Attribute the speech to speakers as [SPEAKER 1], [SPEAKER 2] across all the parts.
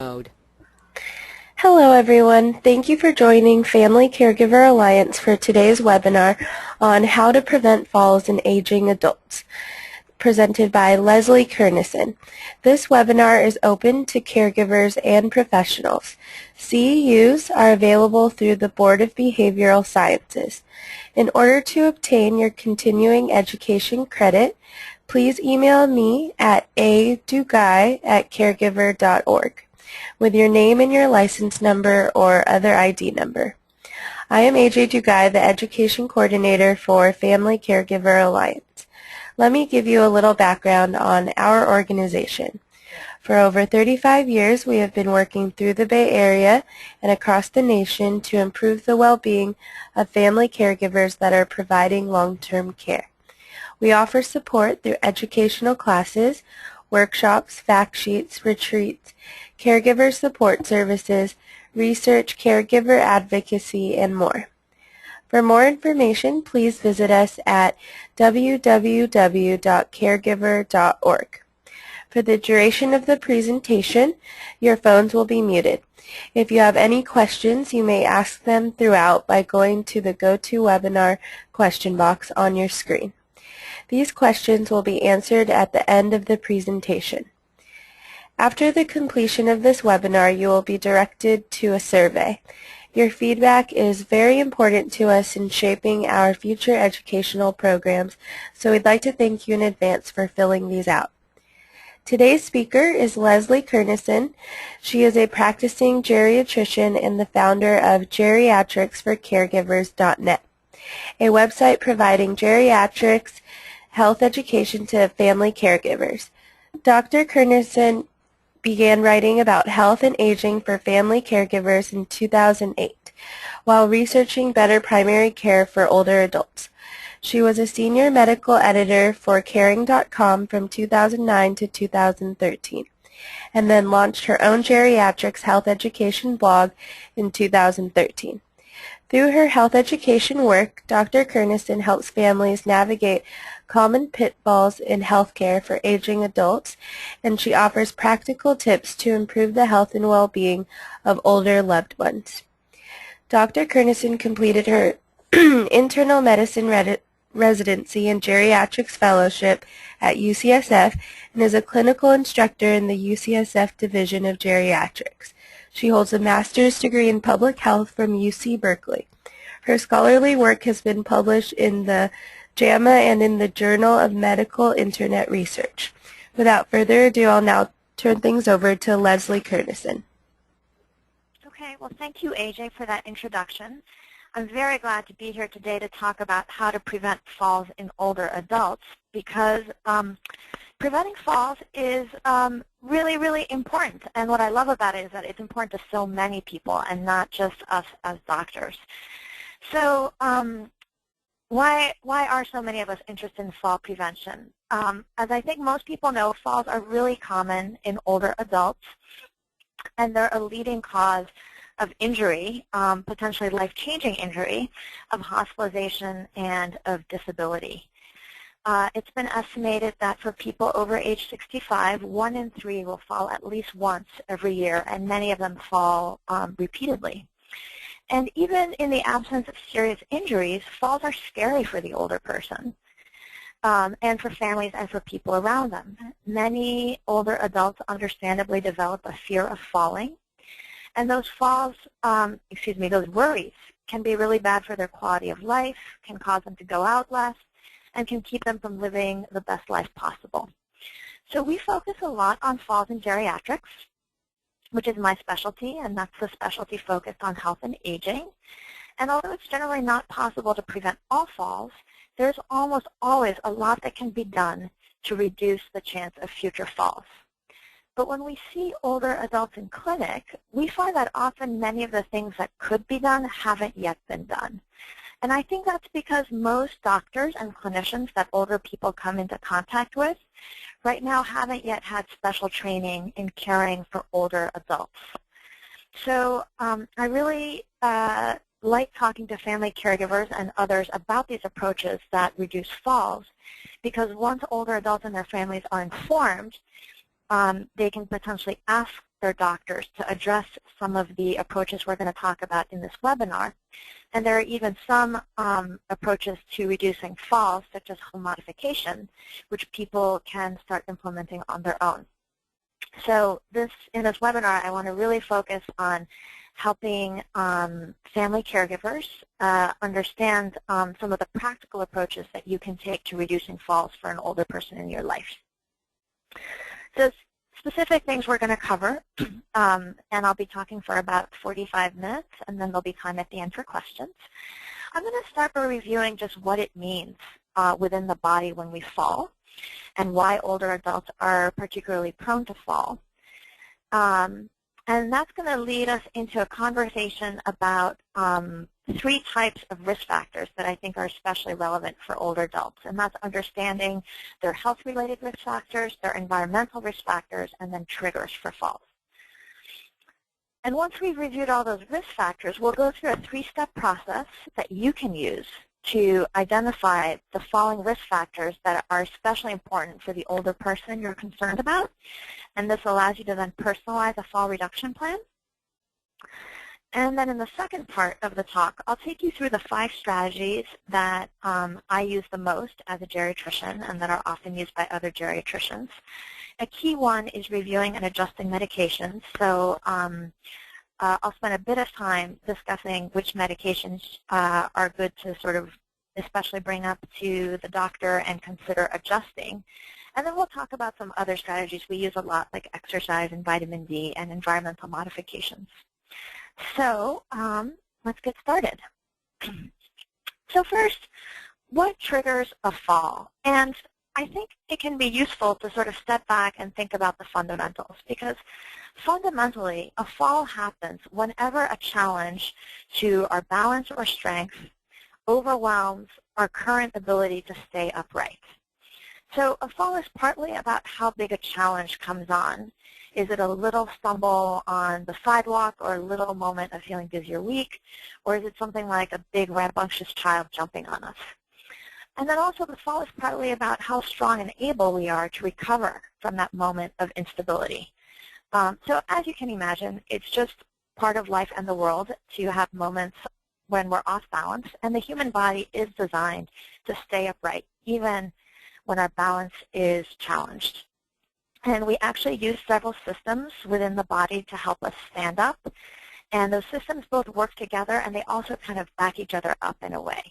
[SPEAKER 1] mode.
[SPEAKER 2] Hello everyone, thank you for joining Family Caregiver Alliance for today's webinar on how to prevent falls in aging adults, presented by Leslie Kernisan. This webinar is open to caregivers and professionals. CEUs are available through the Board of Behavioral Sciences. In order to obtain your continuing education credit, please email me at adugai@caregiver.org with your name and your license number or other ID number. I am AJ Dugai, the Education Coordinator for Family Caregiver Alliance. Let me give you a little background on our organization. For over 35 years, we have been working through the Bay Area and across the nation to improve the well-being of family caregivers that are providing long-term care. We offer support through educational classes, workshops, fact sheets, retreats, caregiver support services, research, caregiver advocacy, and more. For more information, please visit us at www.caregiver.org. For the duration of the presentation, your phones will be muted. If you have any questions, you may ask them throughout by going to the GoToWebinar question box on your screen. These questions will be answered at the end of the presentation. After the completion of this webinar, you will be directed to a survey. Your feedback is very important to us in shaping our future educational programs, so we'd like to thank you in advance for filling these out. Today's speaker is Leslie Kernisan. She is a practicing geriatrician and the founder of geriatricsforcaregivers.net, a website providing geriatrics health education to family caregivers. Dr. Kernisan began writing about health and aging for family caregivers in 2008 while researching better primary care for older adults. She was a senior medical editor for Caring.com from 2009 to 2013 and then launched her own geriatrics health education blog in 2013. Through her health education work, Dr. Kernisan helps families navigate common pitfalls in healthcare for aging adults, and she offers practical tips to improve the health and well-being of older loved ones. Dr. Kernisan completed her internal medicine residency and geriatrics fellowship at UCSF and is a clinical instructor in the UCSF Division of Geriatrics. She holds a master's degree in public health from UC Berkeley. Her scholarly work has been published in the JAMA and in the Journal of Medical Internet Research. Without further ado, I'll now turn things over to Leslie Kernisan.
[SPEAKER 3] Okay, well, thank you, AJ, for that introduction. I'm very glad to be here today to talk about how to prevent falls in older adults because preventing falls is really, really important. And what I love about it is that it's important to so many people and not just us as doctors. So why are so many of us interested in fall prevention? As I think most people know, falls are really common in older adults, and they're a leading cause of injury, potentially life-changing injury, of hospitalization, and of disability. It's been estimated that for people over age 65, 1 in 3 will fall at least once every year, and many of them fall repeatedly. And even in the absence of serious injuries, falls are scary for the older person and for families and for people around them. Many older adults understandably develop a fear of falling, and those falls, those worries can be really bad for their quality of life, can cause them to go out less, and can keep them from living the best life possible. So we focus a lot on falls in geriatrics, which is my specialty, and that's the specialty focused on health and aging. And although it's generally not possible to prevent all falls, there's almost always a lot that can be done to reduce the chance of future falls. But when we see older adults in clinic, we find that often many of the things that could be done haven't yet been done. And I think that's because most doctors and clinicians that older people come into contact with right now haven't yet had special training in caring for older adults. So I really like talking to family caregivers and others about these approaches that reduce falls, because once older adults and their families are informed, they can potentially ask their doctors to address some of the approaches we're going to talk about in this webinar. And there are even some approaches to reducing falls, such as home modification, which people can start implementing on their own. So in this webinar, I want to really focus on helping family caregivers understand some of the practical approaches that you can take to reducing falls for an older person in your life. So specific things we're going to cover, and I'll be talking for about 45 minutes, and then there'll be time at the end for questions. I'm going to start by reviewing just what it means within the body when we fall, and why older adults are particularly prone to fall. And that's going to lead us into a conversation about 3 types of risk factors that I think are especially relevant for older adults, and that's understanding their health-related risk factors, their environmental risk factors, and then triggers for falls. And once we've reviewed all those risk factors, we'll go through a 3-step process that you can use to identify the following risk factors that are especially important for the older person you're concerned about. And this allows you to then personalize a fall reduction plan. And then in the second part of the talk, I'll take you through the 5 strategies that I use the most as a geriatrician and that are often used by other geriatricians. A key one is reviewing and adjusting medications. So I'll spend a bit of time discussing which medications are good to sort of especially bring up to the doctor and consider adjusting. And then we'll talk about some other strategies we use a lot, like exercise and vitamin D and environmental modifications. So let's get started. So first, what triggers a fall? And I think it can be useful to sort of step back and think about the fundamentals, because fundamentally, a fall happens whenever a challenge to our balance or strength overwhelms our current ability to stay upright. So a fall is partly about how big a challenge comes on. Is it a little stumble on the sidewalk or a little moment of feeling dizzy or weak, or is it something like a big rambunctious child jumping on us? And then also the fall is partly about how strong and able we are to recover from that moment of instability. So as you can imagine, it's just part of life and the world to have moments when we're off balance, and the human body is designed to stay upright even when our balance is challenged. And we actually use several systems within the body to help us stand up, and those systems both work together and they also kind of back each other up in a way.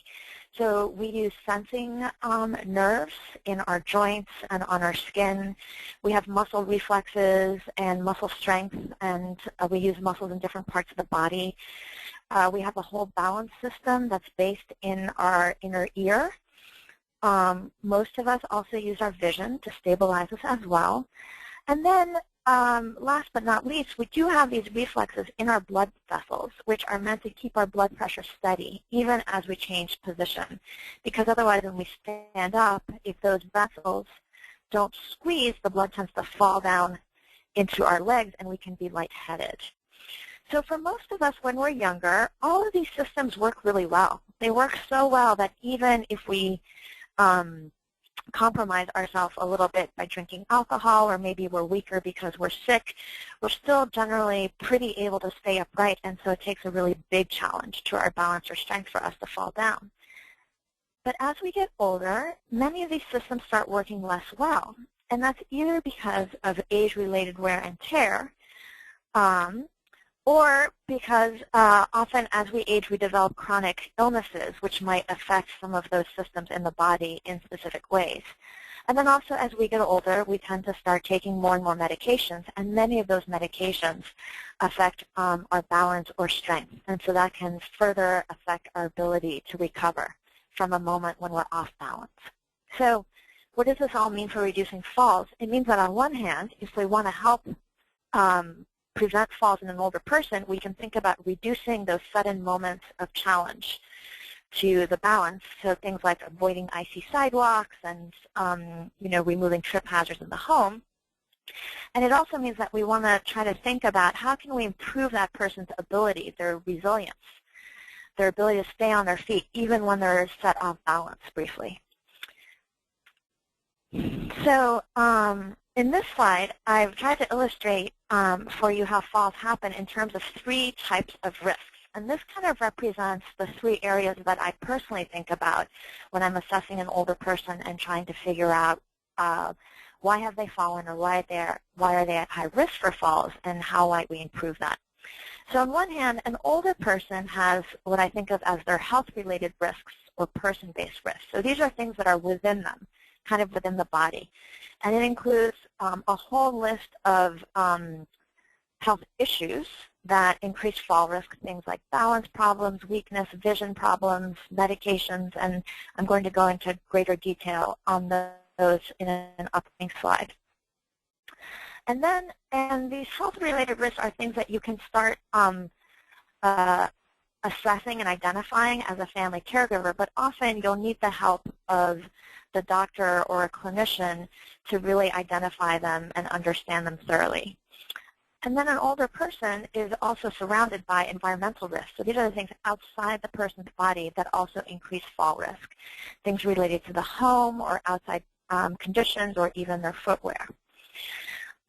[SPEAKER 3] So we use sensing nerves in our joints and on our skin. We have muscle reflexes and muscle strength, and we use muscles in different parts of the body. We have a whole balance system that's based in our inner ear. Most of us also use our vision to stabilize us as well. And then last but not least, we do have these reflexes in our blood vessels, which are meant to keep our blood pressure steady even as we change position. Because otherwise, when we stand up, if those vessels don't squeeze, the blood tends to fall down into our legs and we can be lightheaded. So for most of us when we're younger, all of these systems work really well. They work so well that even if we compromise ourselves a little bit by drinking alcohol, or maybe we're weaker because we're sick, we're still generally pretty able to stay upright, and so it takes a really big challenge to our balance or strength for us to fall down. But as we get older, many of these systems start working less well, and that's either because of age-related wear and tear, or because often as we age we develop chronic illnesses which might affect some of those systems in the body in specific ways. And then also as we get older we tend to start taking more and more medications, and many of those medications affect our balance or strength, and so that can further affect our ability to recover from a moment when we're off balance. So what does this all mean for reducing falls? It means that on one hand, if we want to help prevent falls in an older person, we can think about reducing those sudden moments of challenge to the balance. So things like avoiding icy sidewalks and removing trip hazards in the home. And it also means that we want to try to think about how can we improve that person's ability, their resilience, their ability to stay on their feet even when they're set off balance briefly. So In this slide, I've tried to illustrate for you how falls happen in terms of 3 types of risks. And this kind of represents the 3 areas that I personally think about when I'm assessing an older person and trying to figure out why have they fallen, or why are they at high risk for falls, and how might we improve that. So on one hand, an older person has what I think of as their health-related risks or person-based risks. So these are things that are within them, kind of within the body. And it includes a whole list of health issues that increase fall risk, things like balance problems, weakness, vision problems, medications, and I'm going to go into greater detail on those in an upcoming slide. And these health-related risks are things that you can start assessing and identifying as a family caregiver, but often you'll need the help of the doctor or a clinician to really identify them and understand them thoroughly. And then an older person is also surrounded by environmental risks. So these are the things outside the person's body that also increase fall risk, things related to the home or outside conditions or even their footwear.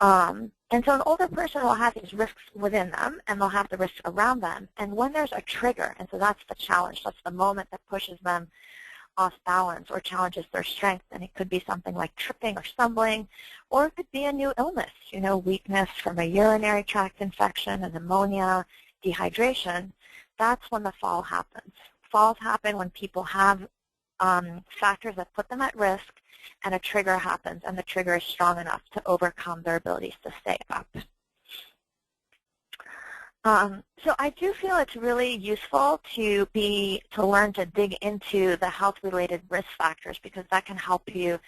[SPEAKER 3] And so an older person will have these risks within them, and they'll have the risks around them. And when there's a trigger, and so that's the challenge, that's the moment that pushes them off balance or challenges their strength, and it could be something like tripping or stumbling, or it could be a new illness, weakness from a urinary tract infection, a pneumonia, dehydration. That's when the fall happens. Falls happen when people have factors that put them at risk, and a trigger happens, and the trigger is strong enough to overcome their abilities to stay up. So I do feel it's really useful to learn to dig into the health-related risk factors, because that can help you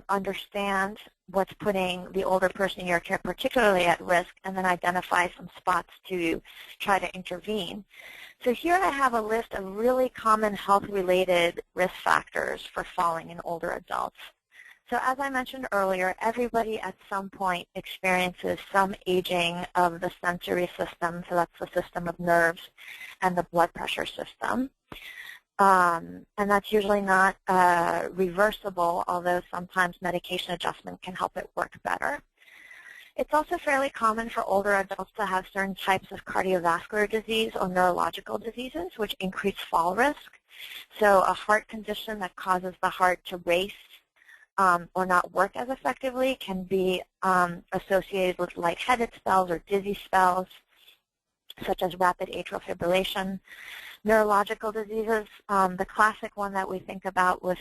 [SPEAKER 3] understand what's putting the older person in your care particularly at risk, and then identify some spots to try to intervene. So here I have a list of really common health-related risk factors for falling in older adults. So as I mentioned earlier, everybody at some point experiences some aging of the sensory system, so that's the system of nerves and the blood pressure system. And that's usually not reversible, although sometimes medication adjustment can help it work better. It's also fairly common for older adults to have certain types of cardiovascular disease or neurological diseases, which increase fall risk. So a heart condition that causes the heart to race or not work as effectively can be associated with lightheaded spells or dizzy spells, such as rapid atrial fibrillation. Neurological diseases, the classic one that we think about with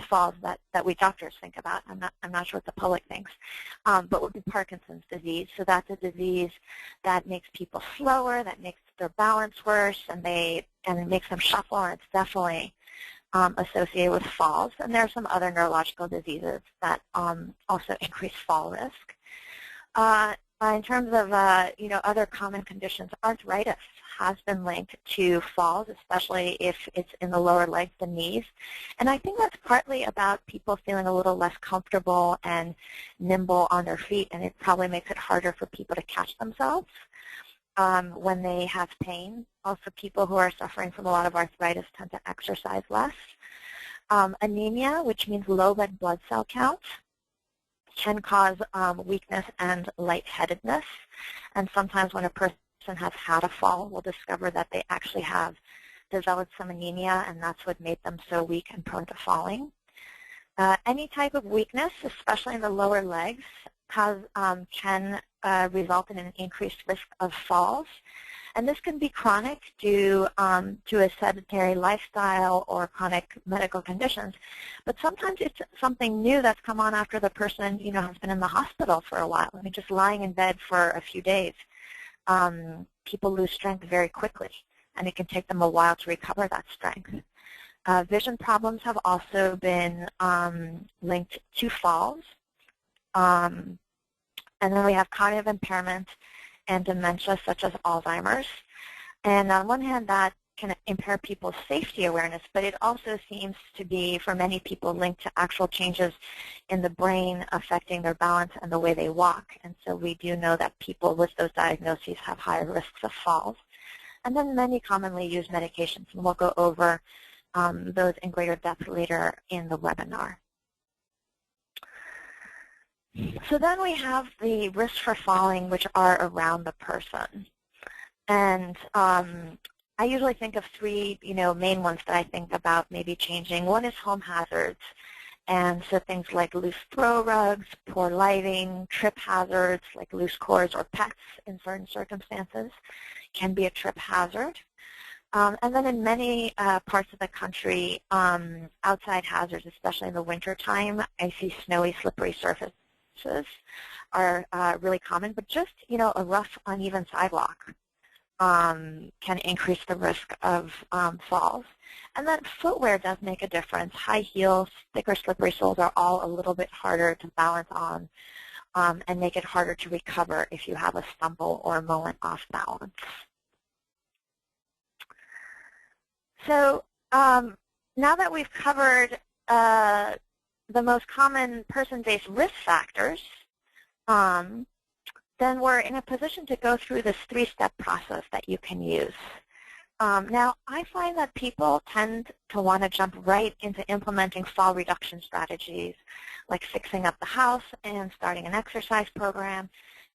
[SPEAKER 3] falls that we doctors think about, I'm not sure what the public thinks, but would be Parkinson's disease. So that's a disease that makes people slower, that makes their balance worse, and it makes them shuffle, and it's definitely associated with falls. And there are some other neurological diseases that also increase fall risk. In terms of other common conditions, arthritis has been linked to falls, especially if it's in the lower legs and knees. And I think that's partly about people feeling a little less comfortable and nimble on their feet, and it probably makes it harder for people to catch themselves when they have pain. Also, people who are suffering from a lot of arthritis tend to exercise less. Anemia, which means low red blood cell count, can cause weakness and lightheadedness. And sometimes when a person has had a fall, we'll discover that they actually have developed some anemia, and that's what made them so weak and prone to falling. Any type of weakness, especially in the lower legs, can result in an increased risk of falls. And this can be chronic due to a sedentary lifestyle or chronic medical conditions. But sometimes it's something new that's come on after the person has been in the hospital for a while. I mean, just lying in bed for a few days. People lose strength very quickly, and it can take them a while to recover that strength. Vision problems have also been linked to falls. And then we have cognitive impairment and dementia, such as Alzheimer's. And on one hand, that can impair people's safety awareness, but it also seems to be, for many people, linked to actual changes in the brain affecting their balance and the way they walk. And so we do know that people with those diagnoses have higher risks of falls. And then many commonly used medications, and we'll go over those in greater depth later in the webinar. So then we have the risks for falling, which are around the person. And I usually think of three, main ones that I think about maybe changing. One is home hazards. And so things like loose throw rugs, poor lighting, trip hazards like loose cords or pets in certain circumstances can be a trip hazard. And then in many parts of the country, outside hazards, especially in the wintertime, icy, snowy, slippery surfaces are really common. But just, a rough, uneven sidewalk can increase the risk of falls. And then footwear does make a difference. High heels, thicker, slippery soles are all a little bit harder to balance on and make it harder to recover if you have a stumble or a moment off balance. So now that we've covered the most common person-based risk factors, then we're in a position to go through this three-step process that you can use. Now, I find that people tend to want to jump right into implementing fall reduction strategies, like fixing up the house and starting an exercise program.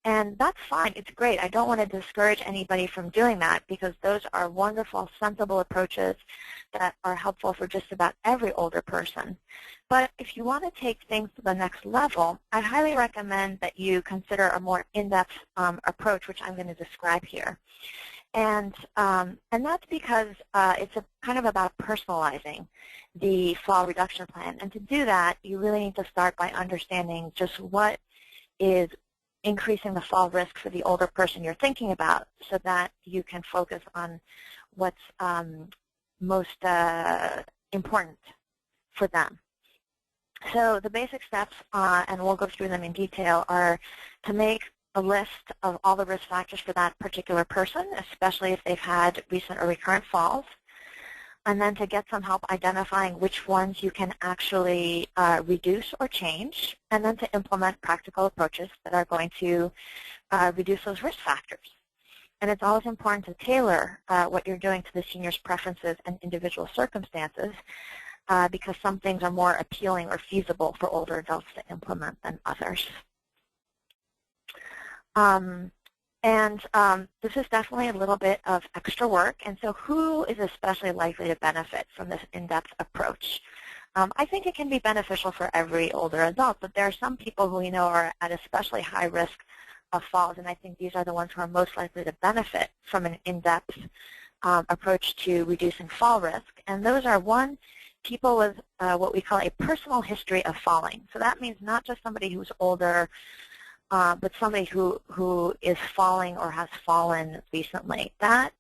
[SPEAKER 3] And that's fine. It's great. I don't want to discourage anybody from doing that because those are wonderful, sensible approaches that are helpful for just about every older person. But if you want to take things to the next level, I highly recommend that you consider a more in-depth approach, which I'm going to describe here. And that's because it's kind of about personalizing the fall reduction plan. And to do that, you really need to start by understanding just what is increasing the fall risk for the older person you're thinking about so that you can focus on what's most important for them. So the basic steps, and we'll go through them in detail, are to make a list of all the risk factors for that particular person, especially if they've had recent or recurrent falls, and then to get some help identifying which ones you can actually reduce or change, and then to implement practical approaches that are going to reduce those risk factors. And it's always important to tailor what you're doing to the senior's preferences and individual circumstances because some things are more appealing or feasible for older adults to implement than others. This is definitely a little bit of extra work, and so who is especially likely to benefit from this in-depth approach? I think it can be beneficial for every older adult, but there are some people who we know are at especially high risk of falls, and I think these are the ones who are most likely to benefit from an in-depth approach to reducing fall risk. And those are, one, people with what we call a personal history of falling. So that means not just somebody who's older, but somebody who is falling or has fallen recently. That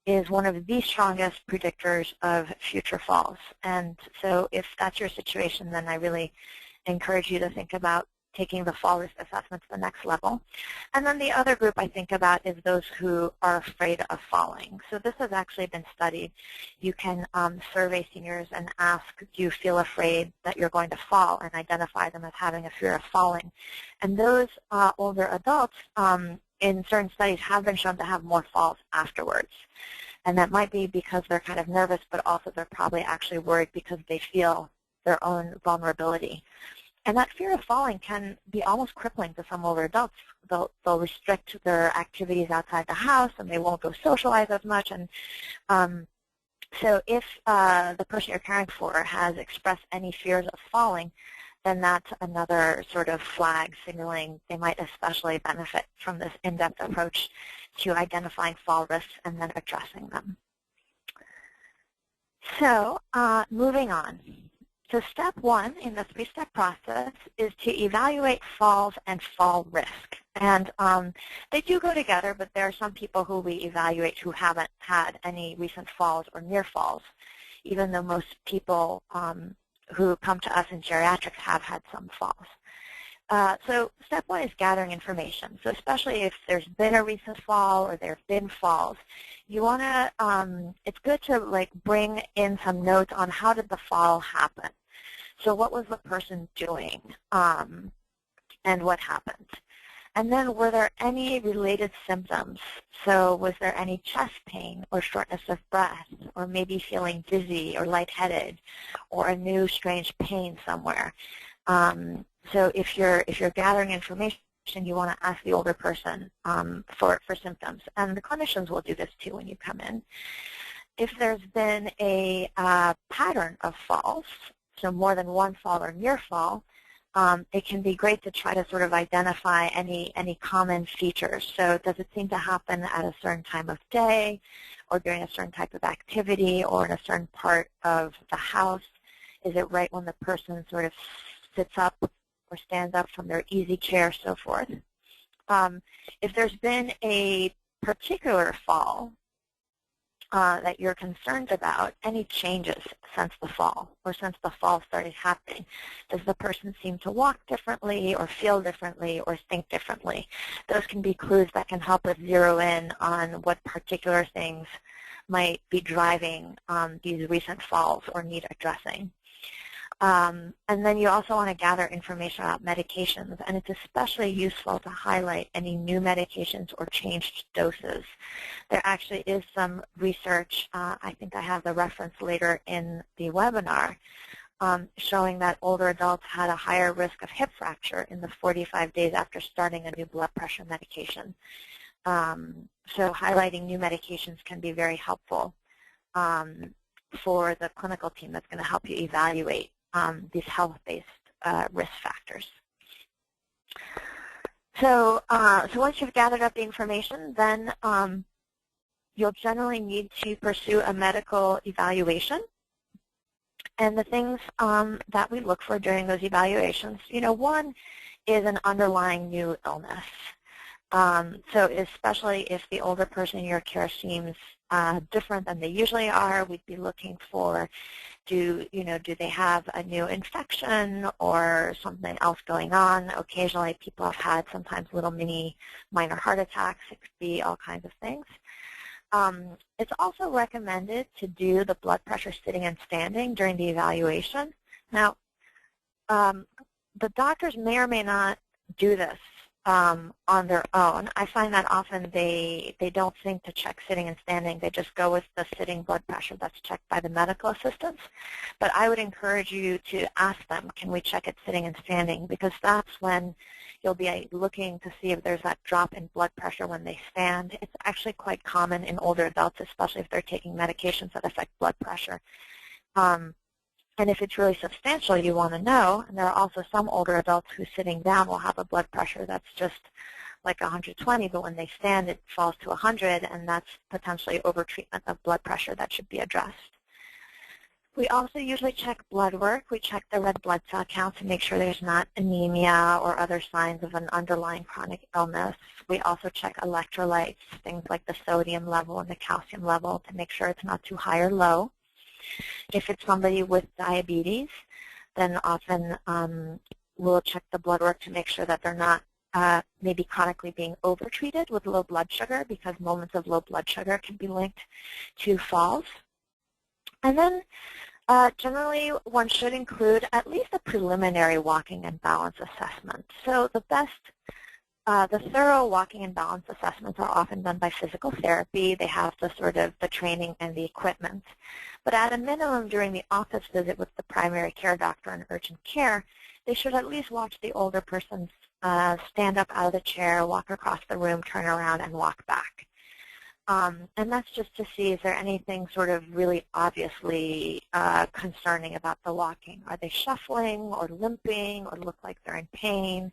[SPEAKER 3] is one of the strongest predictors of future falls. And so if that's your situation, then I really encourage you to think about taking the fall risk assessment to the next level. And then the other group I think about is those who are afraid of falling. So this has actually been studied. You can survey seniors and ask, do you feel afraid that you're going to fall, and identify them as having a fear of falling. And those older adults in certain studies have been shown to have more falls afterwards. And that might be because they're kind of nervous, but also they're probably actually worried because they feel their own vulnerability. And that fear of falling can be almost crippling to some older adults. They'll restrict their activities outside the house, and they won't go socialize as much. And so if the person you're caring for has expressed any fears of falling, then that's another sort of flag signaling they might especially benefit from this in-depth approach to identifying fall risks and then addressing them. So moving on. So step one in the three-step process is to evaluate falls and fall risk. And they do go together, but there are some people who we evaluate who haven't had any recent falls or near falls, even though most people who come to us in geriatrics have had some falls. So step one is gathering information. So especially if there's been a recent fall or there have been falls, you want to, it's good to bring in some notes on how did the fall happen. So what was the person doing and what happened? And then were there any related symptoms? So was there any chest pain or shortness of breath or maybe feeling dizzy or lightheaded or a new strange pain somewhere? So if you're gathering information, you want to ask the older person for symptoms, and the clinicians will do this too when you come in. If there's been a pattern of falls, so more than one fall or near fall, it can be great to try to sort of identify any common features. So does it seem to happen at a certain time of day, or during a certain type of activity, or in a certain part of the house? Is it right when the person sort of sits up or stands up from their easy chair, so forth? If there's been a particular fall that you're concerned about, any changes since the fall or since the fall started happening. Does the person seem to walk differently or feel differently or think differently? Those can be clues that can help us zero in on what particular things might be driving these recent falls or need addressing. And then you also want to gather information about medications, and it's especially useful to highlight any new medications or changed doses. There actually is some research, I think I have the reference later in the webinar, showing that older adults had a higher risk of hip fracture in the 45 days after starting a new blood pressure medication. So highlighting new medications can be very helpful for the clinical team that's going to help you evaluate these health-based risk factors. So once you've gathered up the information, then you'll generally need to pursue a medical evaluation. And the things that we look for during those evaluations, one is an underlying new illness. So especially if the older person in your care seems different than they usually are, we'd be looking for, do they have a new infection or something else going on? Occasionally people have had sometimes little mini minor heart attacks. It could be all kinds of things. It's also recommended to do the blood pressure sitting and standing during the evaluation. Now, the doctors may or may not do this on their own. I find that often they don't think to check sitting and standing. They just go with the sitting blood pressure that's checked by the medical assistants. But I would encourage you to ask them, can we check it sitting and standing? Because that's when you'll be looking to see if there's that drop in blood pressure when they stand. It's actually quite common in older adults, especially if they're taking medications that affect blood pressure. And if it's really substantial, you want to know. And there are also some older adults who sitting down will have a blood pressure that's just like 120, but when they stand, it falls to 100, and that's potentially overtreatment of blood pressure that should be addressed. We also usually check blood work. We check the red blood cell count to make sure there's not anemia or other signs of an underlying chronic illness. We also check electrolytes, things like the sodium level and the calcium level, to make sure it's not too high or low. If it's somebody with diabetes, then often we'll check the blood work to make sure that they're not maybe chronically being overtreated with low blood sugar, because moments of low blood sugar can be linked to falls. And then generally one should include at least a preliminary walking and balance assessment. So the thorough walking and balance assessments are often done by physical therapy. They have the training and the equipment. But at a minimum, during the office visit with the primary care doctor in urgent care, they should at least watch the older person stand up out of the chair, walk across the room, turn around, and walk back. And that's just to see, is there anything sort of really obviously concerning about the walking? Are they shuffling or limping or look like they're in pain?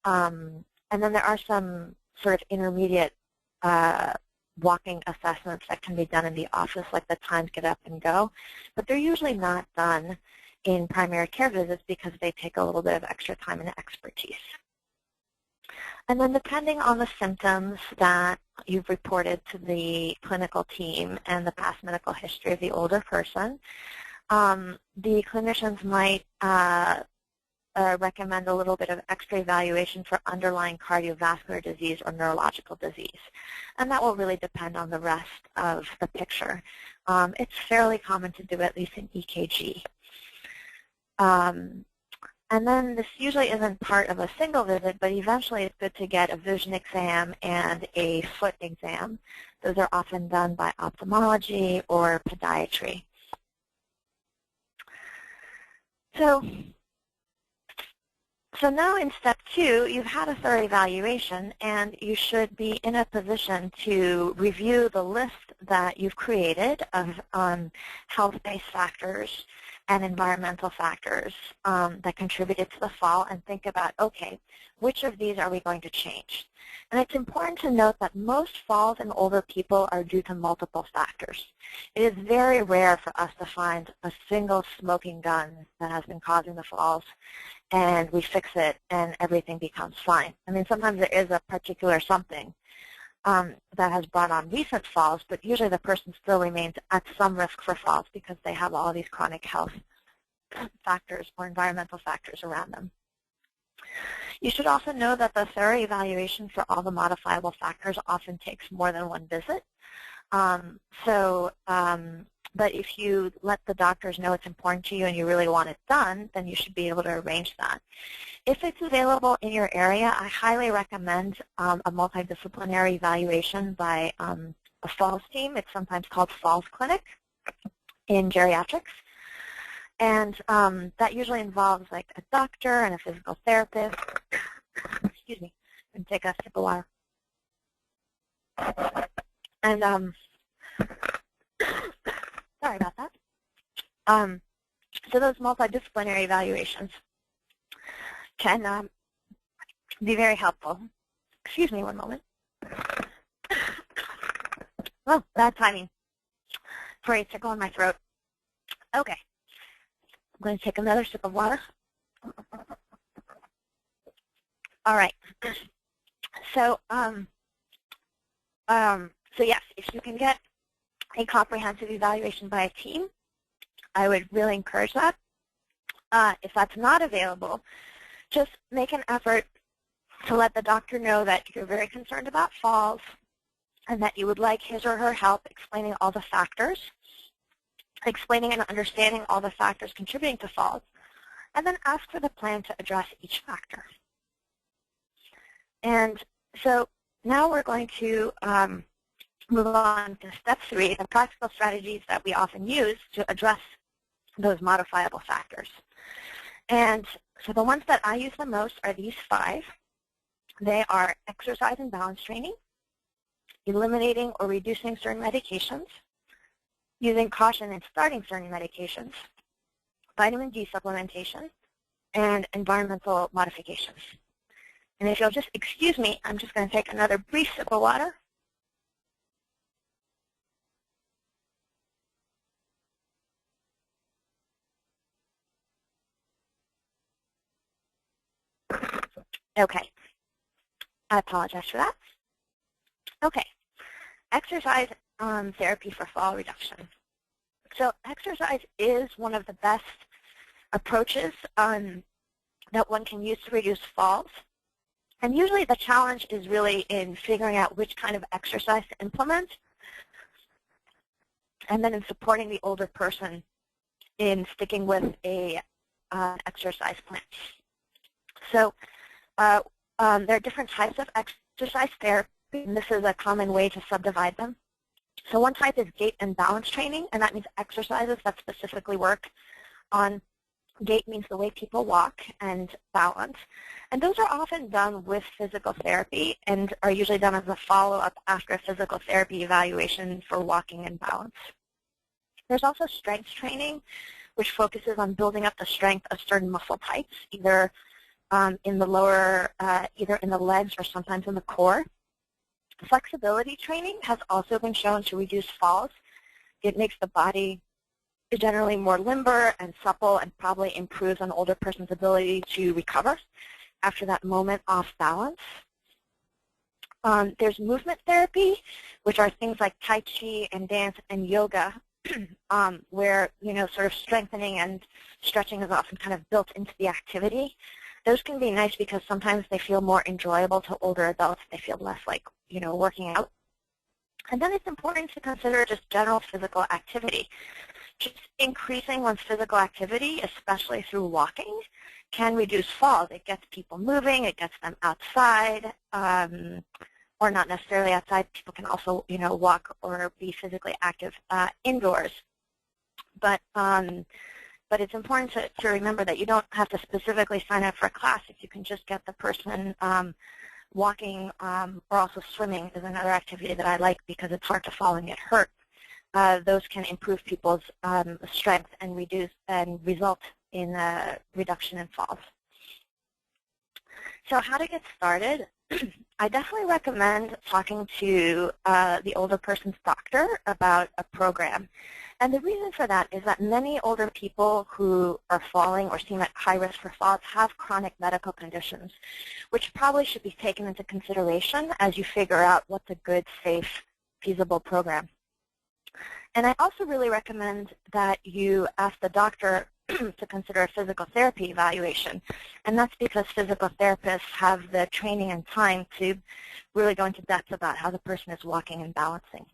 [SPEAKER 3] And then there are some sort of intermediate walking assessments that can be done in the office, like the timed get up and go. But they're usually not done in primary care visits because they take a little bit of extra time and expertise. And then depending on the symptoms that you've reported to the clinical team and the past medical history of the older person, the clinicians might recommend a little bit of extra evaluation for underlying cardiovascular disease or neurological disease. And that will really depend on the rest of the picture. It's fairly common to do at least an EKG. And then this usually isn't part of a single visit, but eventually it's good to get a vision exam and a foot exam. Those are often done by ophthalmology or podiatry. So So now in step 2, you've had a thorough evaluation, and you should be in a position to review the list that you've created of health-based factors and environmental factors that contributed to the fall, and think about, okay, which of these are we going to change? And it's important to note that most falls in older people are due to multiple factors. It is very rare for us to find a single smoking gun that has been causing the falls, and we fix it and everything becomes fine. I mean, sometimes there is a particular something that has brought on recent falls, but usually the person still remains at some risk for falls because they have all these chronic health factors or environmental factors around them. You should also know that the thorough evaluation for all the modifiable factors often takes more than one visit. But if you let the doctors know it's important to you and you really want it done, then you should be able to arrange that. If it's available in your area, I highly recommend a multidisciplinary evaluation by a falls team. It's sometimes called Falls Clinic in geriatrics. And that usually involves like a doctor and a physical therapist. Excuse me, and take a sip of water. And sorry about that. So those multidisciplinary evaluations can be very helpful. Excuse me one moment. Oh, bad timing for a tickle in my throat. Okay. I'm going to take another sip of water. All right. So, so yes, if you can get a comprehensive evaluation by a team, I would really encourage that. If that's not available, just make an effort to let the doctor know that you're very concerned about falls and that you would like his or her help explaining all the factors, explaining and understanding all the factors contributing to falls, and then ask for the plan to address each factor. And so now we're going to move on to step 3, the practical strategies that we often use to address those modifiable factors. And so the ones that I use the most are these 5. They are exercise and balance training, eliminating or reducing certain medications, using caution in starting certain medications, vitamin D supplementation, and environmental modifications. And if you'll just excuse me, I'm just going to take another brief sip of water. Okay. I apologize for that. Okay. Exercise therapy for fall reduction. So exercise is one of the best approaches that one can use to reduce falls. And usually the challenge is really in figuring out which kind of exercise to implement, and then in supporting the older person in sticking with a exercise plan. So there are different types of exercise therapy, and this is a common way to subdivide them. So one type is gait and balance training, and that means exercises that specifically work on gait, means the way people walk, and balance. And those are often done with physical therapy and are usually done as a follow-up after a physical therapy evaluation for walking and balance. There's also strength training, which focuses on building up the strength of certain muscle types, either in the lower, either in the legs or sometimes in the core. Flexibility training has also been shown to reduce falls. It makes the body generally more limber and supple and probably improves an older person's ability to recover after that moment off balance. There's movement therapy, which are things like Tai Chi and dance and yoga, where, sort of strengthening and stretching is often kind of built into the activity. Those can be nice because sometimes they feel more enjoyable to older adults. They feel less like, working out. And then it's important to consider just general physical activity. Just increasing one's physical activity, especially through walking, can reduce falls. It gets people moving. It gets them outside, or not necessarily outside. People can also, walk or be physically active indoors. But but it's important to remember that you don't have to specifically sign up for a class if you can just get the person walking, or also swimming is another activity that I like because it's hard to fall and get hurt. Those can improve people's strength and result in a reduction in falls. So how to get started? I definitely recommend talking to the older person's doctor about a program. And the reason for that is that many older people who are falling or seem at high risk for falls have chronic medical conditions, which probably should be taken into consideration as you figure out what's a good, safe, feasible program. And I also really recommend that you ask the doctor to consider a physical therapy evaluation. And that's because physical therapists have the training and time to really go into depth about how the person is walking and balancing.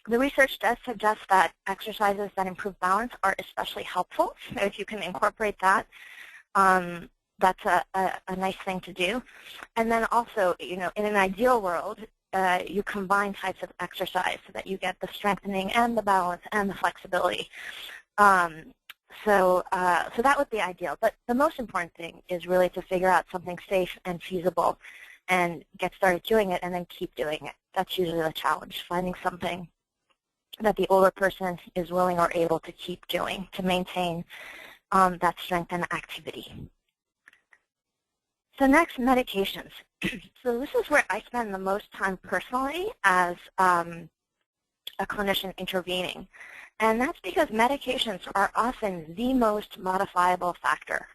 [SPEAKER 3] The research does suggest that exercises that improve balance are especially helpful. So if you can incorporate that, that's a nice thing to do. And then also, in an ideal world, you combine types of exercise so that you get the strengthening and the balance and the flexibility. So that would be ideal. But the most important thing is really to figure out something safe and feasible and get started doing it and then keep doing it. That's usually the challenge, finding something that the older person is willing or able to keep doing to maintain that strength and activity. So next, medications. So this is where I spend the most time personally as a clinician intervening. And that's because medications are often the most modifiable factor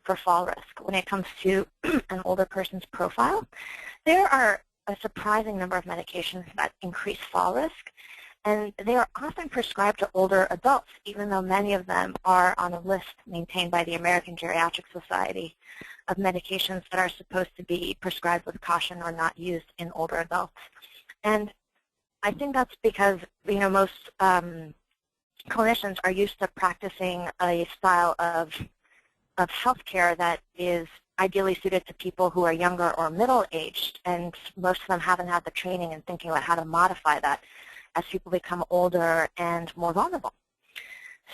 [SPEAKER 3] for fall risk when it comes to an older person's profile. There are a surprising number of medications that increase fall risk, and they are often prescribed to older adults, even though many of them are on a list maintained by the American Geriatric Society of medications that are supposed to be prescribed with caution or not used in older adults. And I think that's because, most clinicians are used to practicing a style of healthcare that is ideally suited to people who are younger or middle-aged, and most of them haven't had the training in thinking about how to modify that as people become older and more vulnerable.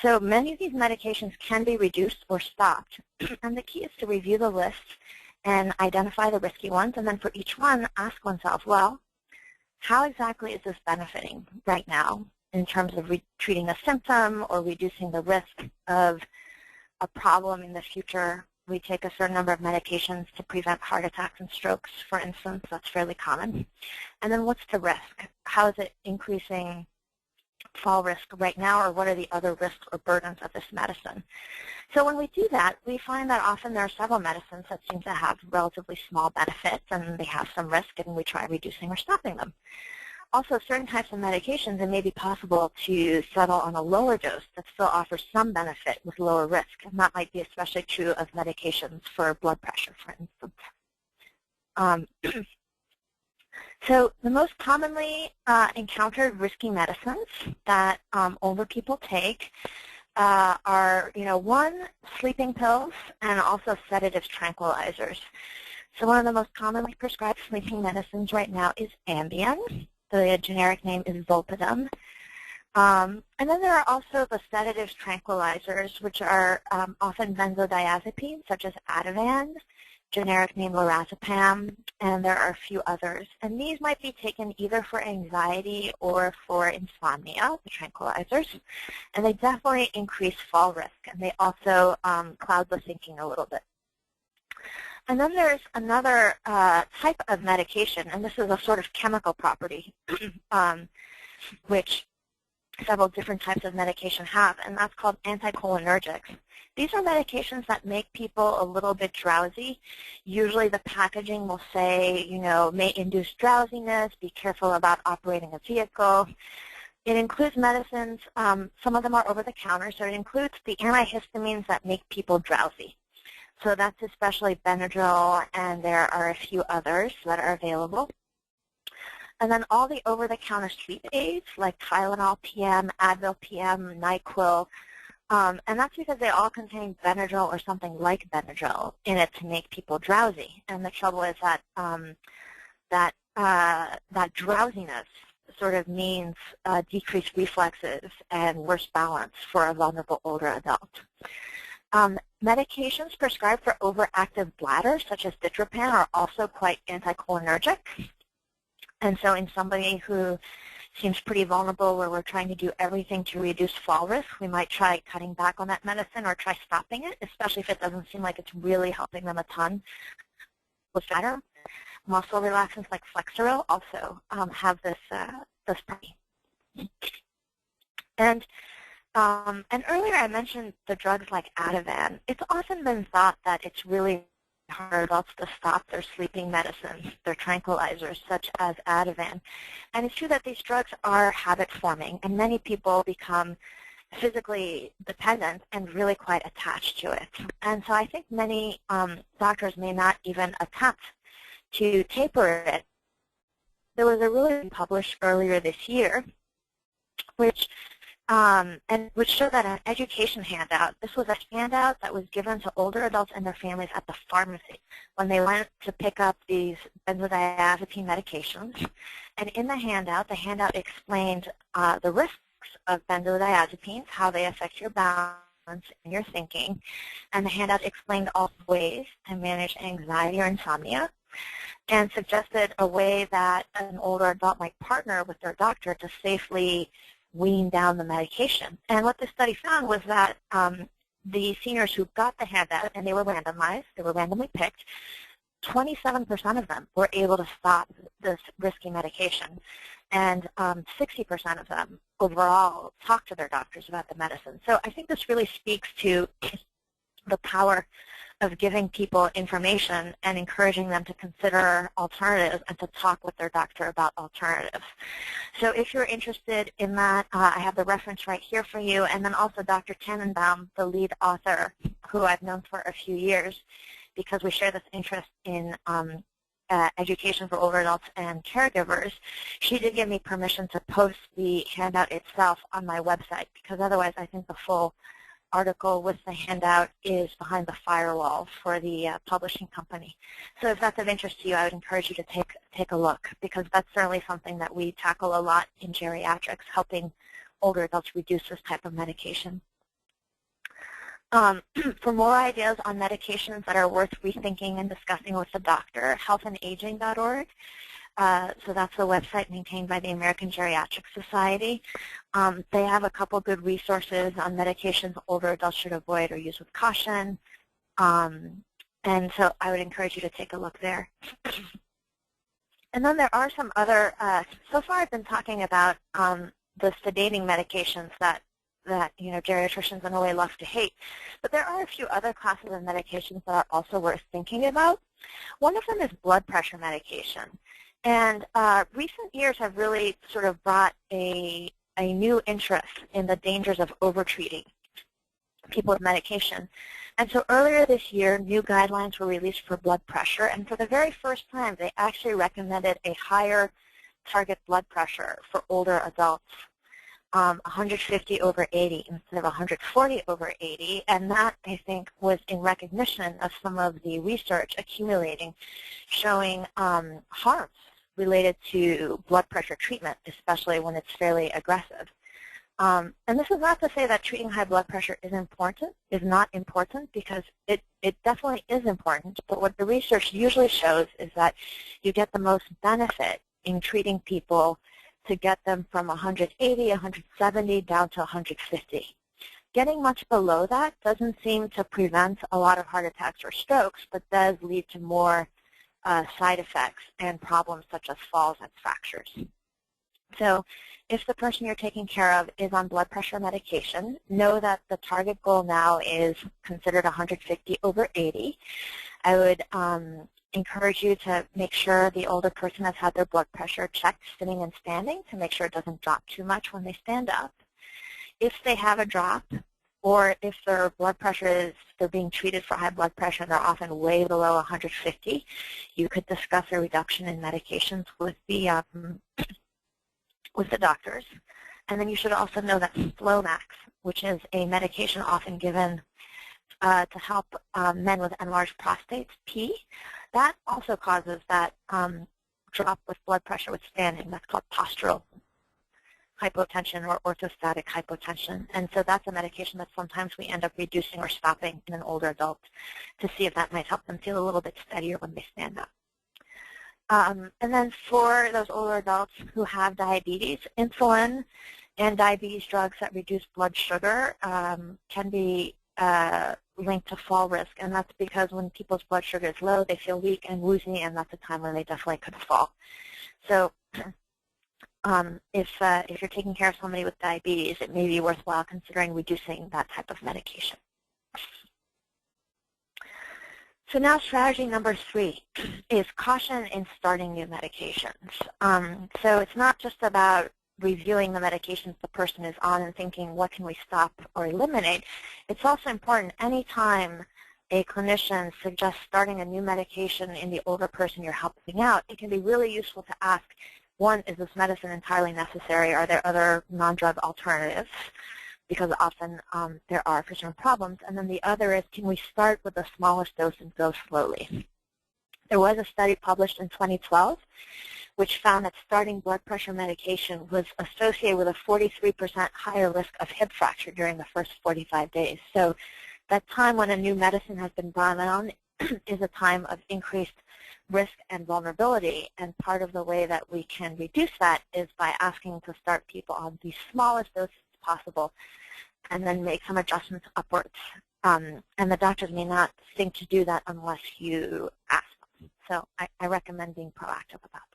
[SPEAKER 3] So many of these medications can be reduced or stopped, and the key is to review the list and identify the risky ones, and then for each one, ask oneself, well, how exactly is this benefiting right now in terms of treating a symptom or reducing the risk of a problem in the future? We take a certain number of medications to prevent heart attacks and strokes, for instance. That's fairly common. And then what's the risk? How is it increasing fall risk right now, or what are the other risks or burdens of this medicine? So when we do that, we find that often there are several medicines that seem to have relatively small benefits, and they have some risk, and we try reducing or stopping them. Also, certain types of medications, it may be possible to settle on a lower dose that still offers some benefit with lower risk, and that might be especially true of medications for blood pressure, for instance. So the most commonly encountered risky medicines that older people take are, one, sleeping pills and also sedatives, tranquilizers. So one of the most commonly prescribed sleeping medicines right now is Ambien. The generic name is Zolpidem. And then there are also the sedatives, tranquilizers, which are often benzodiazepines, such as Ativan, generic name lorazepam, and there are a few others. And these might be taken either for anxiety or for insomnia, the tranquilizers. And they definitely increase fall risk, and they also cloud the thinking a little bit. And then there's another type of medication, and this is a sort of chemical property, which several different types of medication have, and that's called anticholinergics. These are medications that make people a little bit drowsy. Usually the packaging will say, may induce drowsiness, be careful about operating a vehicle. It includes medicines, some of them are over-the-counter, so it includes the antihistamines that make people drowsy. So that's especially Benadryl, and there are a few others that are available. And then all the over-the-counter sleep aids like Tylenol PM, Advil PM, NyQuil, and that's because they all contain Benadryl or something like Benadryl in it to make people drowsy. And the trouble is that that drowsiness sort of means decreased reflexes and worse balance for a vulnerable older adult. Medications prescribed for overactive bladders, such as ditropan, are also quite anticholinergic. And so in somebody who seems pretty vulnerable, where we're trying to do everything to reduce fall risk, we might try cutting back on that medicine or try stopping it, especially if it doesn't seem like it's really helping them a ton with bladder. Muscle relaxants like Flexeril also have this property. And earlier I mentioned the drugs like Ativan. It's often been thought that it's really hard for adults to stop their sleeping medicines, their tranquilizers, such as Ativan. And it's true that these drugs are habit-forming, and many people become physically dependent and really quite attached to it. And so I think many doctors may not even attempt to taper it. There was a really published earlier this year, which showed that an education handout. This was a handout that was given to older adults and their families at the pharmacy when they went to pick up these benzodiazepine medications. And in the handout explained the risks of benzodiazepines, how they affect your balance and your thinking. And the handout explained all ways to manage anxiety or insomnia, and suggested a way that an older adult might partner with their doctor to safely wean down the medication. And what the study found was that the seniors who got the handout, and they were randomized, they were randomly picked, 27% of them were able to stop this risky medication. And 60% of them overall talked to their doctors about the medicine. So I think this really speaks to the power of giving people information and encouraging them to consider alternatives and to talk with their doctor about alternatives. So if you're interested in that, I have the reference right here for you. And then also Dr. Tannenbaum, the lead author, who I've known for a few years, because we share this interest in education for older adults and caregivers, she did give me permission to post the handout itself on my website, because otherwise I think the full article with the handout is behind the firewall for the publishing company. So if that's of interest to you, I would encourage you to take a look, because that's certainly something that we tackle a lot in geriatrics, helping older adults reduce this type of medication. For more ideas on medications that are worth rethinking and discussing with the doctor, healthandaging.org. So that's a website maintained by the American Geriatric Society. They have a couple good resources on medications older adults should avoid or use with caution. And so I would encourage you to take a look there. And then there are some other, so far I've been talking about the sedating medications that geriatricians in a way love to hate. But there are a few other classes of medications that are also worth thinking about. One of them is blood pressure medication. And recent years have really sort of brought a new interest in the dangers of overtreating people with medication. And so earlier this year, new guidelines were released for blood pressure. And for the very first time, they actually recommended a higher target blood pressure for older adults. 150 over 80 instead of 140 over 80, and that, I think, was in recognition of some of the research accumulating showing harms related to blood pressure treatment, especially when it's fairly aggressive. And this is not to say that treating high blood pressure is not important, because it definitely is important, but what the research usually shows is that you get the most benefit in treating people to get them from 180, 170 down to 150. Getting much below that doesn't seem to prevent a lot of heart attacks or strokes, but does lead to more side effects and problems such as falls and fractures. So if the person you're taking care of is on blood pressure medication, know that the target goal now is considered 150 over 80. I would encourage you to make sure the older person has had their blood pressure checked sitting and standing to make sure it doesn't drop too much when they stand up. If they have a drop, or if their blood pressure is, they're being treated for high blood pressure and they're often way below 150, you could discuss a reduction in medications with the doctors. And then you should also know that Flomax, which is a medication often given to help men with enlarged prostates, P, that also causes that drop with blood pressure with standing. That's called postural hypotension or orthostatic hypotension. And so that's a medication that sometimes we end up reducing or stopping in an older adult to see if that might help them feel a little bit steadier when they stand up. And then for those older adults who have diabetes, insulin and diabetes drugs that reduce blood sugar can be linked to fall risk, and that's because when people's blood sugar is low, they feel weak and woozy, and that's a time when they definitely could fall. So if you're taking care of somebody with diabetes, it may be worthwhile considering reducing that type of medication. So now strategy number 3 is caution in starting new medications. So it's not just about reviewing the medications the person is on and thinking, what can we stop or eliminate? It's also important anytime a clinician suggests starting a new medication in the older person you're helping out, it can be really useful to ask, one, is this medicine entirely necessary? Are there other non-drug alternatives? Because often there are for certain problems. And then the other is, can we start with the smallest dose and go slowly? There was a study published in 2012 which found that starting blood pressure medication was associated with a 43% higher risk of hip fracture during the first 45 days. So that time when a new medicine has been brought on is a time of increased risk and vulnerability, and part of the way that we can reduce that is by asking to start people on the smallest doses possible and then make some adjustments upwards. And the doctors may not think to do that unless you ask them. So I recommend being proactive about that.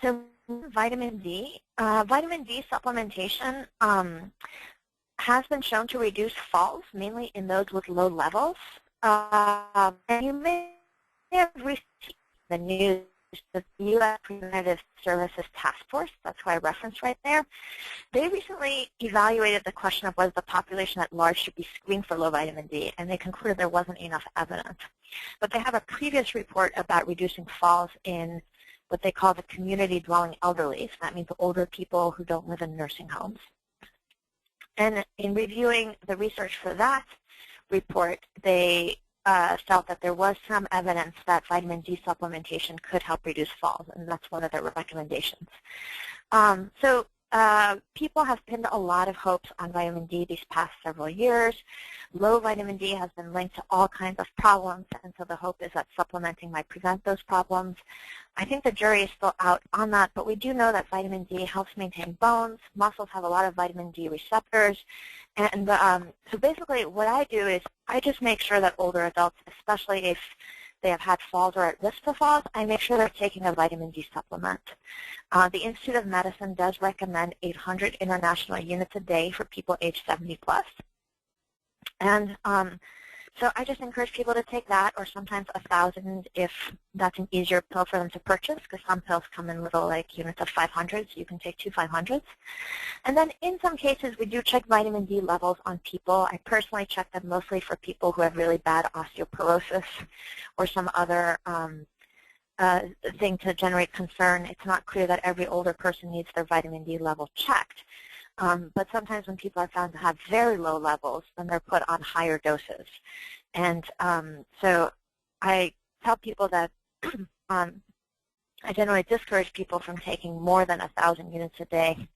[SPEAKER 3] So vitamin D. Vitamin D supplementation has been shown to reduce falls, mainly in those with low levels. And you may have received the news that the U.S. Preventive Services Task Force, that's why I referenced right there, they recently evaluated the question of whether the population at large should be screened for low vitamin D, and they concluded there wasn't enough evidence. But they have a previous report about reducing falls in what they call the community-dwelling elderly. So that means older people who don't live in nursing homes. And in reviewing the research for that report, they felt that there was some evidence that vitamin D supplementation could help reduce falls, and that's one of their recommendations. So people have pinned a lot of hopes on vitamin D these past several years. Low vitamin D has been linked to all kinds of problems, and so the hope is that supplementing might prevent those problems. I think the jury is still out on that, but we do know that vitamin D helps maintain bones. Muscles have a lot of vitamin D receptors. And so basically what I do is I just make sure that older adults, especially if they have had falls or at risk for falls, I make sure they're taking a vitamin D supplement. The Institute of Medicine does recommend 800 international units a day for people age 70 plus. And so I just encourage people to take that, or sometimes 1,000 if that's an easier pill for them to purchase, because some pills come in little like units of 500, so you can take 2 500s. And then in some cases we do check vitamin D levels on people. I personally check them mostly for people who have really bad osteoporosis or some other thing to generate concern. It's not clear that every older person needs their vitamin D level checked. But sometimes when people are found to have very low levels, then they're put on higher doses. And so I tell people that I generally discourage people from taking more than 1,000 units a day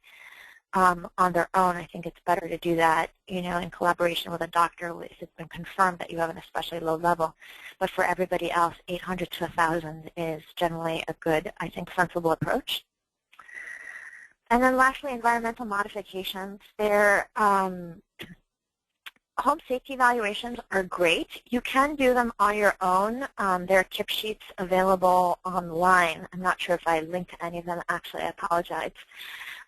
[SPEAKER 3] on their own. I think it's better to do that, in collaboration with a doctor if it's been confirmed that you have an especially low level. But for everybody else, 800 to 1,000 is generally a good, I think, sensible approach. And then lastly, environmental modifications. Their home safety evaluations are great. You can do them on your own. There are tip sheets available online. I'm not sure if I linked to any of them. Actually, I apologize.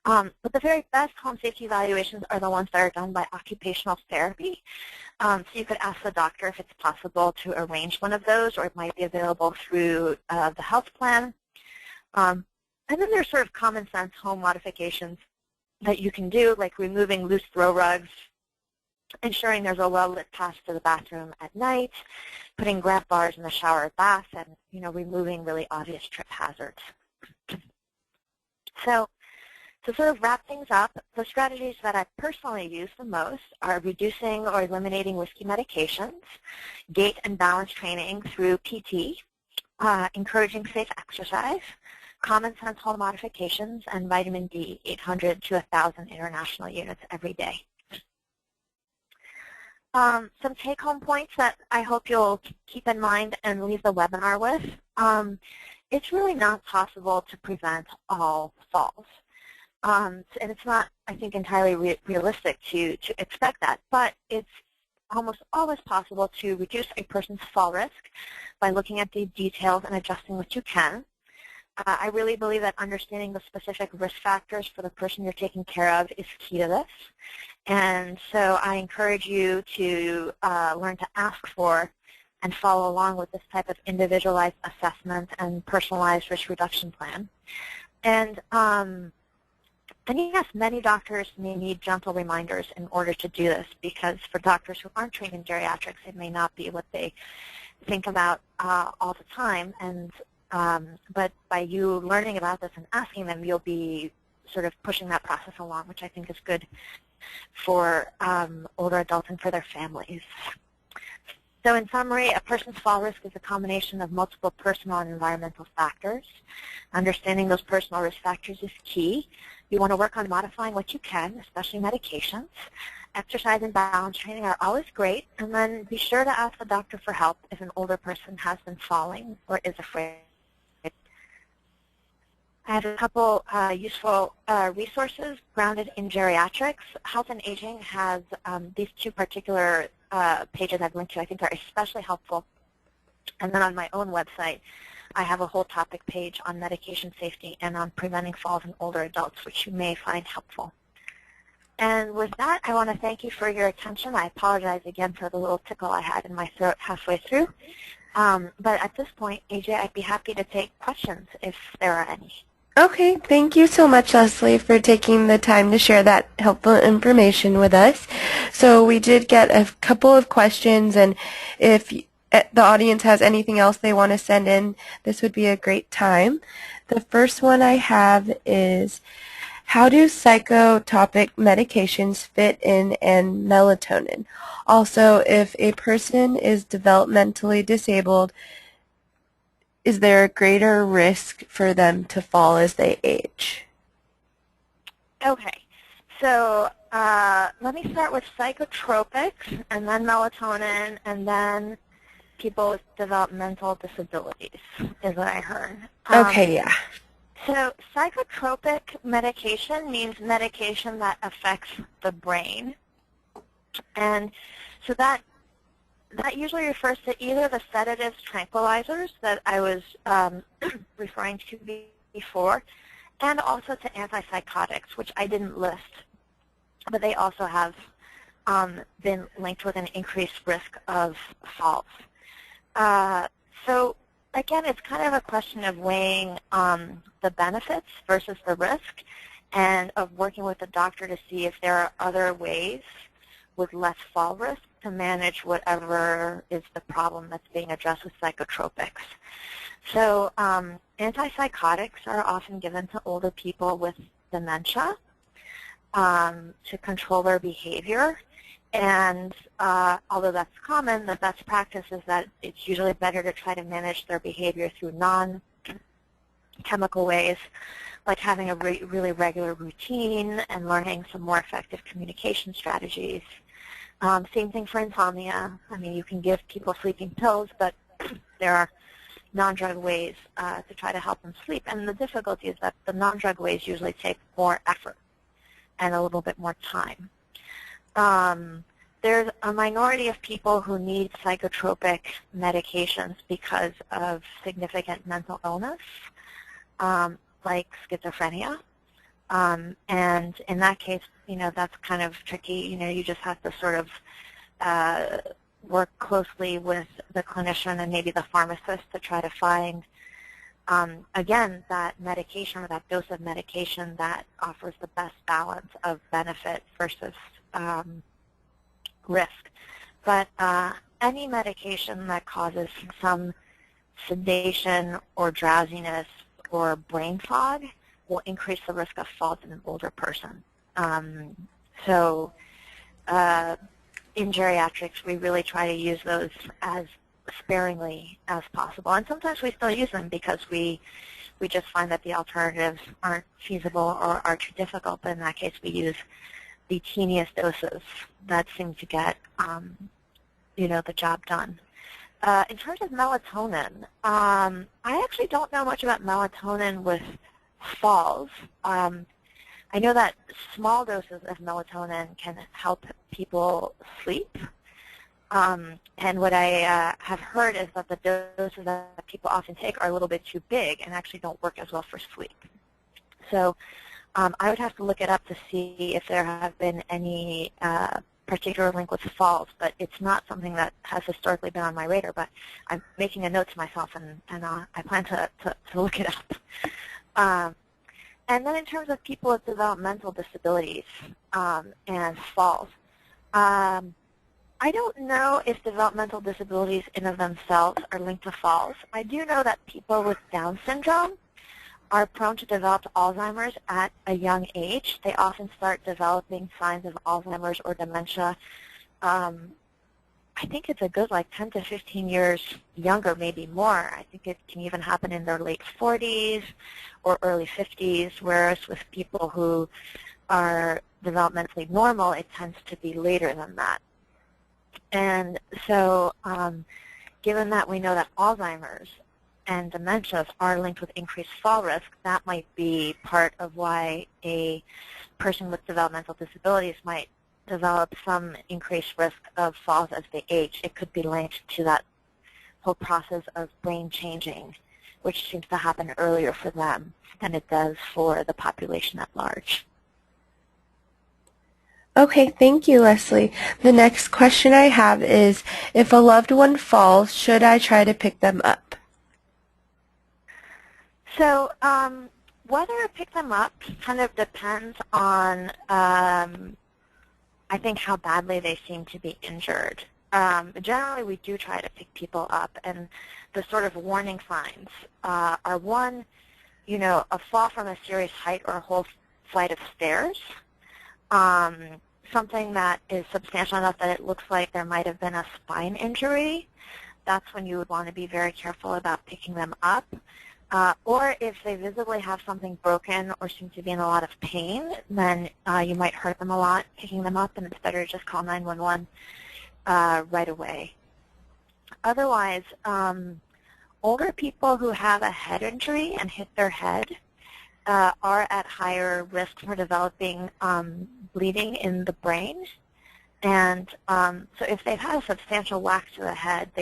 [SPEAKER 3] But the very best home safety evaluations are the ones that are done by occupational therapy. So you could ask the doctor if it's possible to arrange one of those, or it might be available through the health plan. And then there's sort of common sense home modifications that you can do, like removing loose throw rugs, ensuring there's a well-lit path to the bathroom at night, putting grab bars in the shower or bath, and removing really obvious trip hazards. So to sort of wrap things up, the strategies that I personally use the most are reducing or eliminating risky medications, gait and balance training through PT, encouraging safe exercise, common sense home modifications, and vitamin D, 800 to 1,000 international units every day. Some take-home points that I hope you'll keep in mind and leave the webinar with. It's really not possible to prevent all falls. And it's not, I think, entirely realistic to expect that, but it's almost always possible to reduce a person's fall risk by looking at the details and adjusting what you can. I really believe that understanding the specific risk factors for the person you're taking care of is key to this. And so I encourage you to learn to ask for and follow along with this type of individualized assessment and personalized risk reduction plan. And yes, many doctors may need gentle reminders in order to do this, because for doctors who aren't trained in geriatrics, it may not be what they think about all the time. And but by you learning about this and asking them, you'll be sort of pushing that process along, which I think is good for older adults and for their families. So in summary, a person's fall risk is a combination of multiple personal and environmental factors. Understanding those personal risk factors is key. You want to work on modifying what you can, especially medications. Exercise and balance training are always great, and then be sure to ask the doctor for help if an older person has been falling or is afraid. I have a couple useful resources grounded in geriatrics. Health and Aging has these two particular pages I've linked to I think are especially helpful. And then on my own website, I have a whole topic page on medication safety and on preventing falls in older adults, which you may find helpful. And with that, I want to thank you for your attention. I apologize again for the little tickle I had in my throat halfway through. But at this point, AJ, I'd be happy to take questions if there are any.
[SPEAKER 2] Okay, thank you so much, Leslie, for taking the time to share that helpful information with us. So we did get a couple of questions, and if the audience has anything else they want to send in, this would be a great time. The first one I have is, how do psychotropic medications fit in and melatonin? Also, if a person is developmentally disabled, is there a greater risk for them to fall as they age?
[SPEAKER 3] Okay, so let me start with psychotropics, and then melatonin, and then people with developmental disabilities, is what I heard.
[SPEAKER 2] Okay, yeah.
[SPEAKER 3] So psychotropic medication means medication that affects the brain. And so that usually refers to either the sedatives, tranquilizers that I was referring to before, and also to antipsychotics, which I didn't list, but they also have been linked with an increased risk of falls. So again, it's kind of a question of weighing the benefits versus the risk, and of working with the doctor to see if there are other ways with less fall risk to manage whatever is the problem that's being addressed with psychotropics. So antipsychotics are often given to older people with dementia to control their behavior. And although that's common, the best practice is that it's usually better to try to manage their behavior through non-chemical ways, like having a really regular routine and learning some more effective communication strategies. Same thing for insomnia. I mean, you can give people sleeping pills, but there are non-drug ways to try to help them sleep. And the difficulty is that the non-drug ways usually take more effort and a little bit more time. There's a minority of people who need psychotropic medications because of significant mental illness, like schizophrenia. And in that case, you know, that's kind of tricky. You know, you just have to sort of work closely with the clinician and maybe the pharmacist to try to find, again, that medication or that dose of medication that offers the best balance of benefit versus risk. But any medication that causes some sedation or drowsiness or brain fog will increase the risk of falls in an older person. So in geriatrics, we really try to use those as sparingly as possible. And sometimes we still use them because we we just find that the alternatives aren't feasible or are too difficult, but in that case we use the teeniest doses that seem to get the job done. In terms of melatonin, I actually don't know much about melatonin with falls. I know that small doses of melatonin can help people sleep. And what I have heard is that the doses that people often take are a little bit too big and actually don't work as well for sleep. So I would have to look it up to see if there have been any particular link with falls, but it's not something that has historically been on my radar, but I'm making a note to myself, and I plan to look it up. And then in terms of people with developmental disabilities and falls, I don't know if developmental disabilities in of themselves are linked to falls. I do know that people with Down syndrome are prone to develop Alzheimer's at a young age. They often start developing signs of Alzheimer's or dementia. I think it's a good 10 to 15 years younger, maybe more. I think it can even happen in their late 40s or early 50s, whereas with people who are developmentally normal, it tends to be later than that. And so given that we know that Alzheimer's and dementias are linked with increased fall risk, that might be part of why a person with developmental disabilities might develop some increased risk of falls as they age. It could be linked to that whole process of brain changing, which seems to happen earlier for them than it does for the population at large.
[SPEAKER 2] Okay, thank you, Leslie. The next question I have is, if a loved one falls, should I try to pick them up?
[SPEAKER 3] So whether to pick them up kind of depends on, I think, how badly they seem to be injured. Generally, we do try to pick people up, and the sort of warning signs are, one, a fall from a serious height or a whole flight of stairs. Something that is substantial enough that it looks like there might have been a spine injury. That's when you would want to be very careful about picking them up. Or if they visibly have something broken or seem to be in a lot of pain, then you might hurt them a lot picking them up, and it's better to just call 911 right away. Otherwise, older people who have a head injury and hit their head are at higher risk for developing bleeding in the brain. And so if they've had a substantial whack to the head,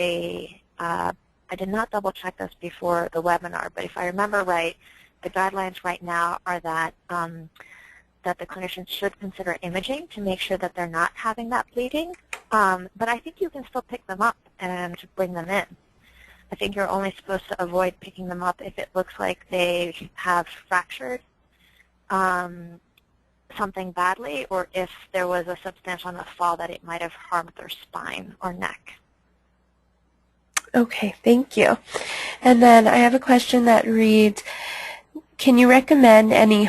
[SPEAKER 3] I did not double check this before the webinar, but if I remember right, the guidelines right now are that that the clinicians should consider imaging to make sure that they're not having that bleeding. But I think you can still pick them up and bring them in. I think you're only supposed to avoid picking them up if it looks like they have fractured something badly, or if there was a substantial enough fall that it might have harmed their spine or neck.
[SPEAKER 2] Okay, thank you. And then I have a question that reads, can you recommend any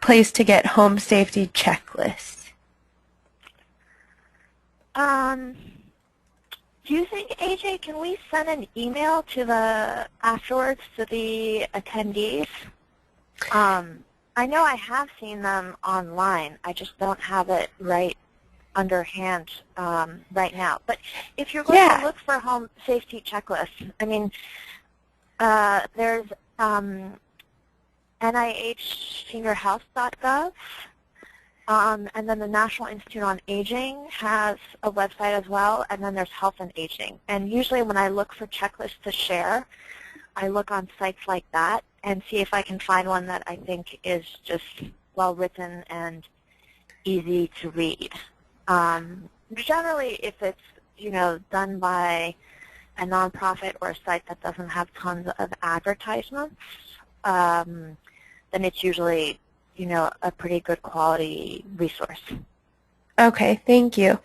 [SPEAKER 2] place to get home safety checklists?
[SPEAKER 3] Do you think, AJ, can we send an email to afterwards to the attendees? I know I have seen them online. I just don't have it right underhand right now. But if you're going to look for home safety checklists, I mean, there's NIH-seniorhealth.gov, and then the National Institute on Aging has a website as well, and then there's Health and Aging. And usually when I look for checklists to share, I look on sites like that and see if I can find one that I think is just well written and easy to read. Generally, if it's done by a nonprofit or a site that doesn't have tons of advertisements, then it's usually a pretty good quality resource.
[SPEAKER 2] Okay, thank you.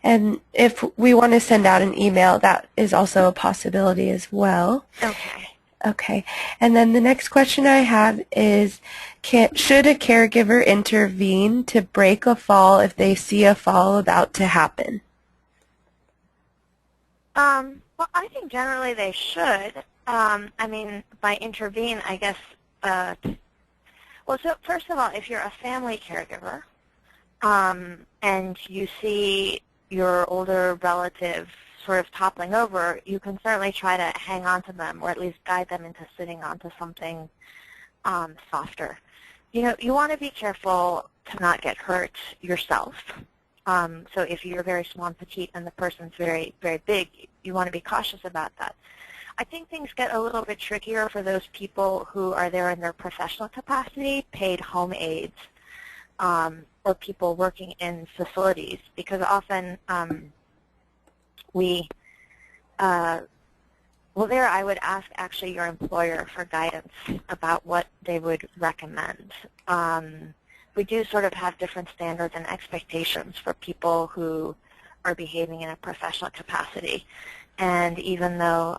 [SPEAKER 2] And if we want to send out an email, that is also a possibility as well.
[SPEAKER 3] Okay.
[SPEAKER 2] Okay. And then the next question I have is, should a caregiver intervene to break a fall if they see a fall about to happen?
[SPEAKER 3] Well, I think generally they should. I mean, by intervene, I guess, well, so first of all, if you're a family caregiver and you see your older relative sort of toppling over, you can certainly try to hang on to them or at least guide them into sitting onto something softer. You know, you want to be careful to not get hurt yourself. So if you're very small and petite and the person's very, very big, you want to be cautious about that. I think things get a little bit trickier for those people who are there in their professional capacity, paid home aides, or people working in facilities, because often well, there I would ask actually your employer for guidance about what they would recommend. We do sort of have different standards and expectations for people who are behaving in a professional capacity. And even though,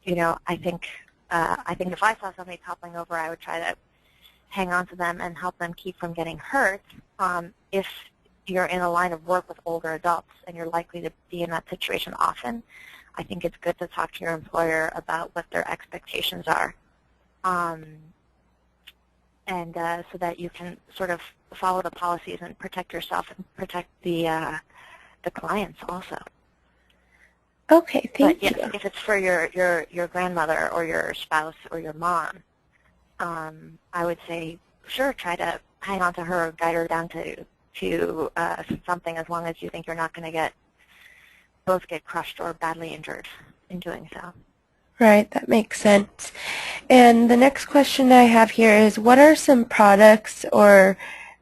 [SPEAKER 3] you know, I think if I saw somebody toppling over, I would try to hang on to them and help them keep from getting hurt. If you're in a line of work with older adults and you're likely to be in that situation often, I think it's good to talk to your employer about what their expectations are, and so that you can sort of follow the policies and protect yourself and protect the clients also.
[SPEAKER 2] Okay, thank you.
[SPEAKER 3] But yes, if it's for your grandmother or your spouse or your mom, I would say sure, try to hang on to her or guide her down to something, as long as you think you're not going to both get crushed or badly injured in doing so.
[SPEAKER 2] Right, that makes sense. And the next question I have here is, what are some products or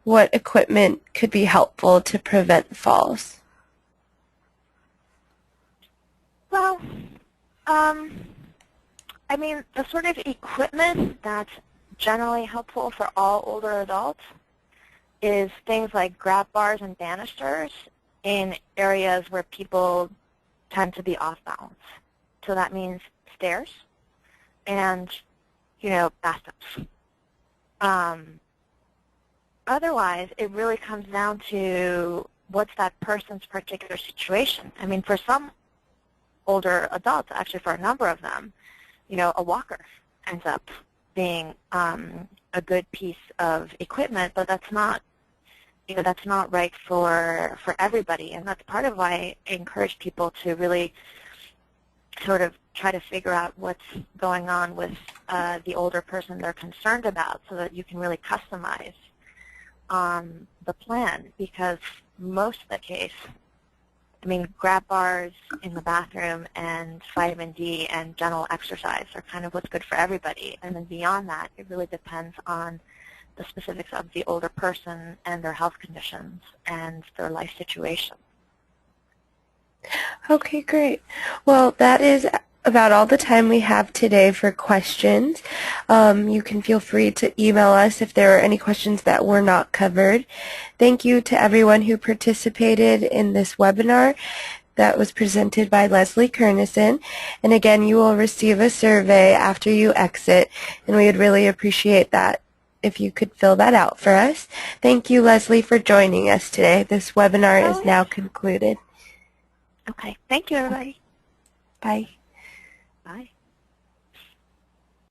[SPEAKER 2] what equipment could be helpful to prevent falls?
[SPEAKER 3] Well, I mean, the sort of equipment that's generally helpful for all older adults is things like grab bars and banisters in areas where people tend to be off balance. So that means stairs and, you know, bathtubs. Otherwise, it really comes down to what's that person's particular situation. I mean, for some older adults, actually for a number of them, you know, a walker ends up being a good piece of equipment, but that's not, you know, that's not right for everybody, and that's part of why I encourage people to really sort of try to figure out what's going on with the older person they're concerned about, so that you can really customize the plan. Because most of the case, I mean, grab bars in the bathroom and vitamin D and gentle exercise are kind of what's good for everybody. And then beyond that, it really depends on the specifics of the older person and their health conditions and their life situation.
[SPEAKER 2] Okay, great. Well, that is about all the time we have today for questions. You can feel free to email us if there are any questions that were not covered. Thank you to everyone who participated in this webinar that was presented by Leslie Kernisan. And again, you will receive a survey after you exit, and we would really appreciate that if you could fill that out for us. Thank you, Leslie, for joining us today. This webinar is now concluded.
[SPEAKER 3] Okay. Thank you, everybody.
[SPEAKER 2] Bye.
[SPEAKER 3] Bye.